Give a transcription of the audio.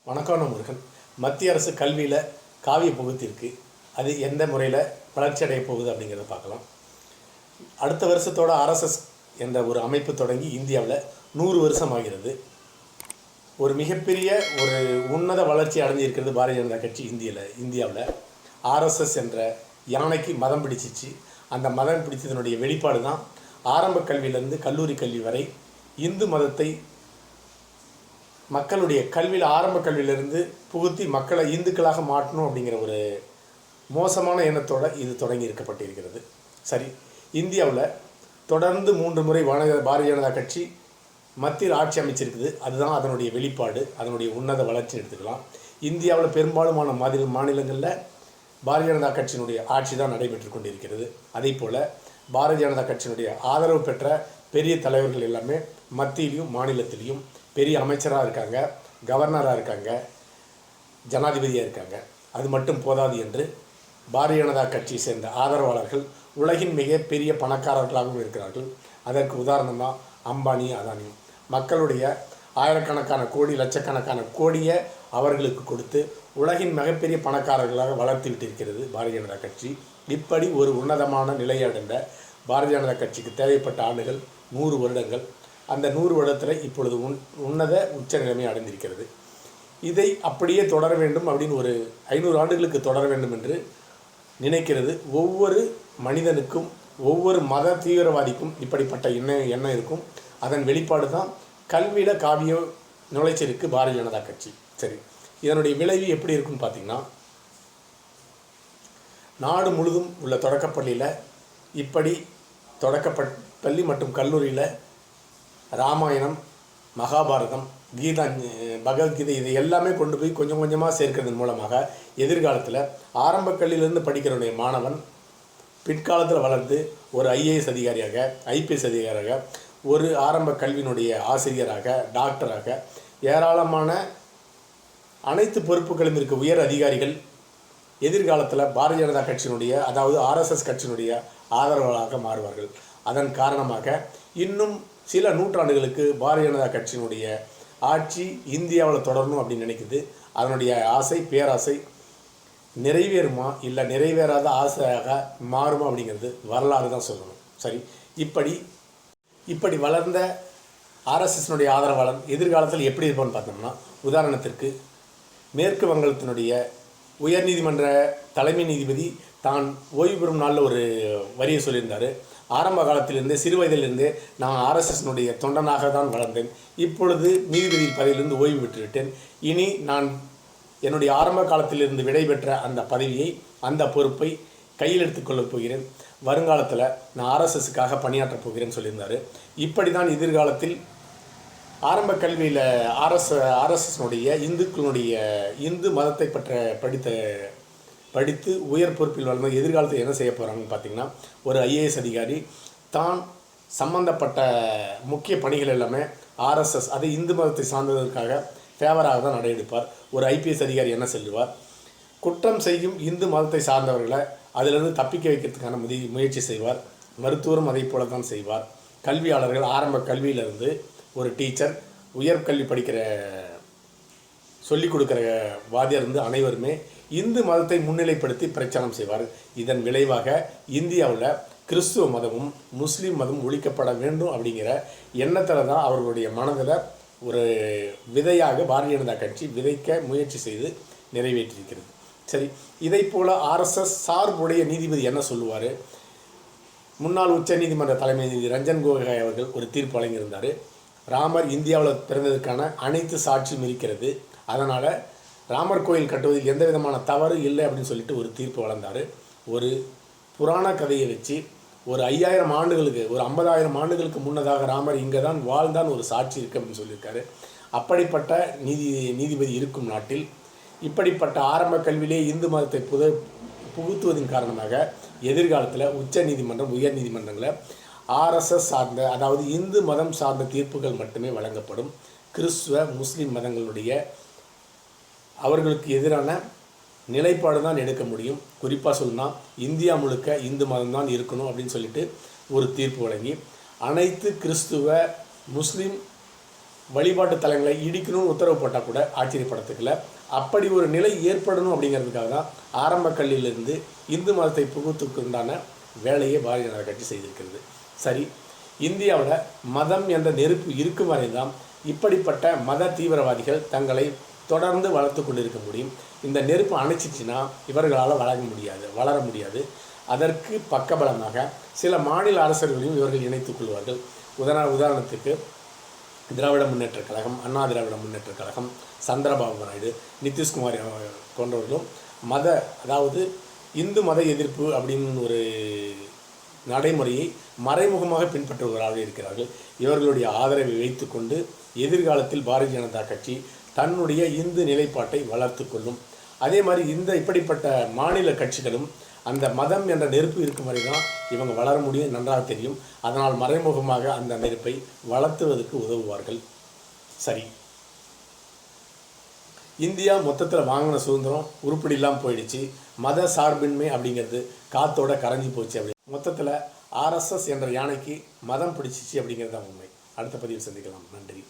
வணக்கம் முருகன். மத்திய அரசு கல்வியில் காவிய புகுத்திருக்கு. அது எந்த முறையில் வளர்ச்சி அடைய போகுது அப்படிங்கிறத பார்க்கலாம். அடுத்த வருஷத்தோட ஆர்எஸ்எஸ் என்ற ஒரு அமைப்பு தொடங்கி இந்தியாவில் 100 வருஷம் ஆகிறது. ஒரு மிகப்பெரிய ஒரு உன்னத வளர்ச்சி அடைஞ்சிருக்கிறது பாரதிய ஜனதா கட்சி இந்தியாவில். ஆர்எஸ்எஸ் என்ற யானைக்கு மதம் பிடிச்சிச்சு. அந்த மதம் பிடிச்சதனுடைய வெளிப்பாடு தான் ஆரம்ப கல்வியிலேருந்து கல்லூரி கல்வி வரை இந்து மதத்தை மக்களுடைய கல்வியில் ஆரம்ப கல்வியிலிருந்து புகுத்தி மக்களை இந்துக்களாக மாற்றணும் அப்படிங்கிற ஒரு மோசமான எண்ணத்தோடு இது தொடங்கி இருக்கப்பட்டிருக்கிறது. சரி, இந்தியாவில் தொடர்ந்து 3 முறை பாரதிய ஜனதா கட்சி மத்தியில் ஆட்சி அமைச்சிருக்குது. அதுதான் அதனுடைய வெளிப்பாடு, அதனுடைய உன்னத வளர்ச்சி எடுத்துக்கலாம். இந்தியாவில் பெரும்பாலுமான மாநிலங்களில் பாரதிய ஜனதா கட்சியினுடைய ஆட்சி தான் நடைபெற்று கொண்டிருக்கிறது. அதே போல் பாரதிய ஜனதா கட்சியினுடைய ஆதரவு பெற்ற பெரிய தலைவர்கள் எல்லாமே மத்தியிலையும் மாநிலத்திலையும் பெரிய அமைச்சராக இருக்காங்க, கவர்னராக இருக்காங்க, ஜனாதிபதியாக இருக்காங்க. அது மட்டும் போதாது என்று பாரதிய ஜனதா கட்சியை சேர்ந்த ஆதரவாளர்கள் உலகின் மிகப்பெரிய பணக்காரர்களாகவும் இருக்கிறார்கள். அதற்கு உதாரணமாக அம்பானி, அதானி மக்களுடைய ஆயிரக்கணக்கான கோடி, லட்சக்கணக்கான கோடியை அவர்களுக்கு கொடுத்து உலகின் மிகப்பெரிய பணக்காரர்களாக வளர்த்து விட்டிருக்கிறது பாரதிய ஜனதா கட்சி. இப்படி ஒரு உன்னதமான நிலையை அடைந்த பாரதிய ஜனதா கட்சிக்கு தேவைப்பட்ட ஆண்டுகள் 100 வருடங்கள். அந்த 100 வருடத்தில் இப்பொழுது உன்னத உச்ச நிலைமை அடைந்திருக்கிறது. இதை அப்படியே தொடர வேண்டும் அப்படின்னு ஒரு 500 ஆண்டுகளுக்கு தொடர வேண்டும் என்று நினைக்கிறது. ஒவ்வொரு மனிதனுக்கும், ஒவ்வொரு மத தீவிரவாதிக்கும் இப்படிப்பட்ட எண்ணம் இருக்கும். அதன் வெளிப்பாடு தான் கல்வியில் காவிய நுழைச்சிருக்கு பாரதிய ஜனதா கட்சி. சரி, இதனுடைய விளைவு எப்படி இருக்குன்னு பார்த்தீங்கன்னா, நாடு முழுதும் உள்ள தொடக்கப்பள்ளியில் இப்படி தொடக்கப்பள்ளி மற்றும் கல்லூரியில் ராமாயணம், மகாபாரதம், கீதா, பகவத்கீதை இது எல்லாமே கொண்டு போய் கொஞ்சம் கொஞ்சமாக சேர்க்கிறதன் மூலமாக எதிர்காலத்தில் ஆரம்ப கல்வியிலிருந்து படிக்கிறவனுடைய மாணவன் பிற்காலத்தில் வளர்ந்து ஒரு ஐஏஎஸ் அதிகாரியாக, ஐபிஎஸ் அதிகாரியாக, ஒரு ஆரம்ப கல்வியினுடைய ஆசிரியராக, டாக்டராக, ஏராளமான அனைத்து பொறுப்புகளும் இருக்க உயர் அதிகாரிகள் எதிர்காலத்தில் பாரதிய ஜனதா கட்சியினுடைய, அதாவது ஆர்எஸ்எஸ் கட்சியினுடைய ஆதரவாளராக மாறுவார்கள். அதன் காரணமாக இன்னும் சில நூற்றாண்டுகளுக்கு பாரதிய ஜனதா கட்சியினுடைய ஆட்சி இந்தியாவில் தொடரணும் அப்படின்னு நினைக்குது. அதனுடைய ஆசை, பேராசை நிறைவேறுமா இல்லை நிறைவேறாத ஆசையாக மாறுமா அப்படிங்கிறது வரலாறு தான் சொல்லணும். சரி, இப்படி வளர்ந்த ஆர்எஸ்எஸ்னுடைய ஆதரவாளர் எதிர்காலத்தில் எப்படி இருப்பான்னு பார்த்தோம்னா, உதாரணத்திற்கு மேற்கு வங்கத்தினுடைய உயர்நீதிமன்ற தலைமை நீதிபதி தான் ஓய்வு பெறும் நாளில் ஒரு வரியை சொல்லியிருந்தார். ஆரம்ப காலத்திலிருந்தே, சிறு வயதிலிருந்தே நான் ஆர்எஸ்எஸ்னுடைய தொண்டனாக தான் வளர்ந்தேன். இப்பொழுது நீதிபதி பதவியிலிருந்து ஓய்வு பெற்றுவிட்டேன். இனி நான் என்னுடைய ஆரம்ப காலத்திலிருந்து விடைபெற்ற அந்த பதவியை, அந்த பொறுப்பை கையில் எடுத்துக்கொள்ளப் போகிறேன். வருங்காலத்தில் நான் ஆர்எஸ்எஸ்க்காக பணியாற்றப் போகிறேன்னு சொல்லியிருந்தார். இப்படி தான் எதிர்காலத்தில் ஆரம்ப கல்வியில் ஆர்எஸ்எஸ்னுடைய இந்து மதத்தை படித்து உயர் பொறுப்பில் வளர்ந்த எதிர்காலத்தில் என்ன செய்ய போகிறாங்கன்னு பார்த்தீங்கன்னா, ஒரு ஐஏஎஸ் அதிகாரி தான் சம்பந்தப்பட்ட முக்கிய பணிகள் எல்லாமே ஆர்எஸ்எஸ், அது இந்து மதத்தை சார்ந்ததற்காக ஃபேவராக தான் நடையெடுப்பார். ஒரு ஐபிஎஸ் அதிகாரி என்ன சொல்லுவார், குற்றம் செய்யும் இந்து மதத்தை சார்ந்தவர்களை அதிலிருந்து தப்பிக்க வைக்கிறதுக்கான முயற்சி செய்வார். மருத்துவரும் அதை போல தான் செய்வார். கல்வியாளர்கள் ஆரம்ப கல்வியிலிருந்து ஒரு டீச்சர், உயர்கல்வி சொல்லிக் கொடுக்குற வாதியார் இருந்து அனைவருமே இந்து மதத்தை முன்னிலைப்படுத்தி பிரச்சாரம் செய்வார். இதன் விளைவாக இந்தியாவில் கிறிஸ்துவ மதமும் முஸ்லீம் மதமும் ஒழிக்கப்பட வேண்டும் அப்படிங்கிற எண்ணத்தில் தான் அவர்களுடைய மனதில் ஒரு விதையாக பாரதிய ஜனதா கட்சி விதைக்க முயற்சி செய்து நிறைவேற்றியிருக்கிறது. சரி, இதை போல் ஆர்எஸ்எஸ் சார்புடைய நீதிபதி என்ன சொல்லுவார், முன்னாள் உச்ச நீதிமன்ற தலைமை நீதிபதி ரஞ்சன் கோகோய் அவர்கள் ஒரு தீர்ப்பு வழங்கியிருந்தார். ராமர் இந்தியாவில் பிறந்ததற்கான அனைத்து சாட்சியும் இருக்கிறது, அதனால் ராமர் கோயில் கட்டுவதில் எந்த விதமான தவறு இல்லை அப்படின்னு சொல்லிட்டு ஒரு தீர்ப்பு வழங்கினார். ஒரு புராண கதையை வச்சு ஒரு 5000 ஆண்டுகளுக்கு, ஒரு 50,000 ஆண்டுகளுக்கு முன்னதாக ராமர் இங்கே தான் வாழ்ந்தான் ஒரு சாட்சி இருக்குது அப்படின்னு சொல்லியிருக்காரு. அப்படிப்பட்ட நீதிபதி இருக்கும் நாட்டில் இப்படிப்பட்ட ஆரம்ப கல்வியிலே இந்து மதத்தை புகுத்துவதன் காரணமாக எதிர்காலத்தில் உச்ச நீதிமன்றம், உயர் நீதிமன்றங்களில் ஆர்எஸ்எஸ் சார்ந்த, அதாவது இந்து மதம் சார்ந்த தீர்ப்புகள் மட்டுமே வழங்கப்படும். கிறிஸ்துவ, முஸ்லீம் மதங்களுடைய அவர்களுக்கு எதிரான நிலைப்பாடு தான் எடுக்க முடியும். குறிப்பாக சொல்லணும்னா இந்தியா முழுக்க இந்து மதம் தான் இருக்கணும் அப்படின்னு சொல்லிட்டு ஒரு தீர்ப்பு வழங்கி அனைத்து கிறிஸ்துவ, முஸ்லீம் வழிபாட்டு தலங்களை இடிக்கணும்னு உத்தரவு போட்டால் கூட ஆச்சரியப்படத்துக்குள்ள. அப்படி ஒரு நிலை ஏற்படணும் அப்படிங்கிறதுக்காக தான் ஆரம்ப கல்லிலிருந்து இந்து மதத்தை புகுத்துக்கு உண்டான வேலையை பாரதிய ஜனதா கட்சி செய்திருக்கிறது. சரி, இந்தியாவில் மதம் என்ற நெருப்பு இருக்கும் வரை தான் இப்படிப்பட்ட மத தீவிரவாதிகள் தங்களை தொடர்ந்து வளர்த்து கொண்டிருக்க முடியும். இந்த நெருப்பு அணைச்சிச்சுன்னா இவர்களால் வளர முடியாது. அதற்கு பக்கபலமாக சில மாநில அரசர்களையும் இவர்கள் இணைத்துக் கொள்வார்கள். உதாரணத்துக்கு திராவிட முன்னேற்றக் கழகம், அண்ணா திராவிட முன்னேற்றக் கழகம், சந்திரபாபு நாயுடு, நிதிஷ்குமார் போன்றவர்களும் அதாவது இந்து மத எதிர்ப்பு அப்படின்னு ஒரு நடைமுறையை மறைமுகமாக பின்பற்றுபவர்களாக இருக்கிறார்கள். இவர்களுடைய ஆதரவை வைத்துக்கொண்டு எதிர்காலத்தில் பாரதிய ஜனதா கட்சி தன்னுடைய இந்து நிலைப்பாட்டை வளர்த்து கொள்ளும். அதே மாதிரி இப்படிப்பட்ட மாநில கட்சிகளும் அந்த மதம் என்ற நெருப்பு இருக்கும் வரை தான் இவங்க வளர முடியும், நன்றாக தெரியும். அதனால் மறைமுகமாக அந்த நெருப்பை வளர்த்துவதற்கு உதவுவார்கள். சரி, இந்தியா மொத்தத்தில் வாங்கின சுதந்திரம் உருப்படி இல்லாமல் போயிடுச்சு. மத சார்பின்மை அப்படிங்கிறது காத்தோட கரைஞ்சி போச்சு. அப்படி மொத்தத்தில் RSS என்ற யானைக்கு மதம் பிடிச்சிச்சு அப்படிங்கிறது தான் உண்மை. அடுத்த பதிவில் சந்திக்கலாம். நன்றி.